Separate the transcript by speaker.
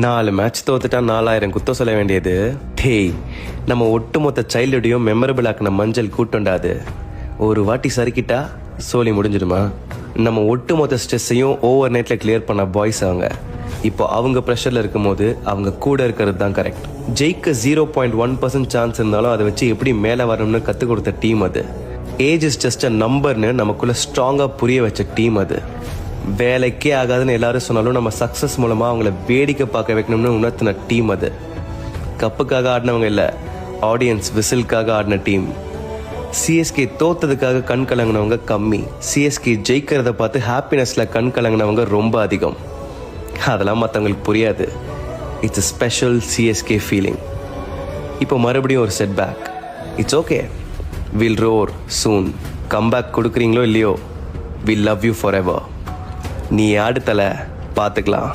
Speaker 1: 4 match தோத்துட்டா 4000 குத்தம் சொல்ல வேண்டியது. டேய், நம்ம ஒட்டுமொத்த சைல்டுடையும் மெமரபிள் ஆக்கின மஞ்சள் கூட்டண்டாது. ஒரு வாட்டி சறுக்கிட்டா சோலி முடிஞ்சிடுமா? நம்ம ஒட்டுமொத்த ஸ்ட்ரெஸ்ஸையும் ஓவர் நைட்ல கிளியர் பண்ண பாய்ஸ் அவங்க. இப்போ அவங்க ப்ரெஷர்ல இருக்கும் போது அவங்க கூட இருக்கிறது தான் கரெக்ட். ஜெயிக்க 0.1% சான்ஸ் இருந்தாலும் அதை வச்சு எப்படி மேலே வரணும்னு கற்றுக் கொடுத்த டீம் அது. ஏஜ் இஸ் ஜஸ்ட் அ நம்பர்னு நமக்குள்ள ஸ்ட்ராங்காக புரிய வச்ச டீம் அது. வேலைக்கே ஆகாதுன்னு எல்லாரும் சொன்னாலும் நம்ம சக்ஸஸ் மூலமாக அவங்கள வேடிக்கை பார்க்க வைக்கணும்னு உணர்த்தின டீம் அது. கப்புக்காக ஆடினவங்க இல்லை, ஆடியன்ஸ் விசிலுக்காக ஆடின டீம். சிஎஸ்கே தோத்ததுக்காக கண் கலங்கினவங்க கம்மி, சிஎஸ்கே ஜெயிக்கிறத பார்த்து ஹாப்பினஸ்ல கண் கலங்கினவங்க ரொம்ப அதிகம். அதெல்லாம் மற்றவங்களுக்கு புரியாது. It's a special CSK feeling. இப்போ மறுபடியும் ஒரு setback. It's okay, will roar soon. Comeback கொடுக்குறீங்களோ இல்லையோ, will love you forever. நீ ஆடுத்தலை, பார்த்துக்கலாம்.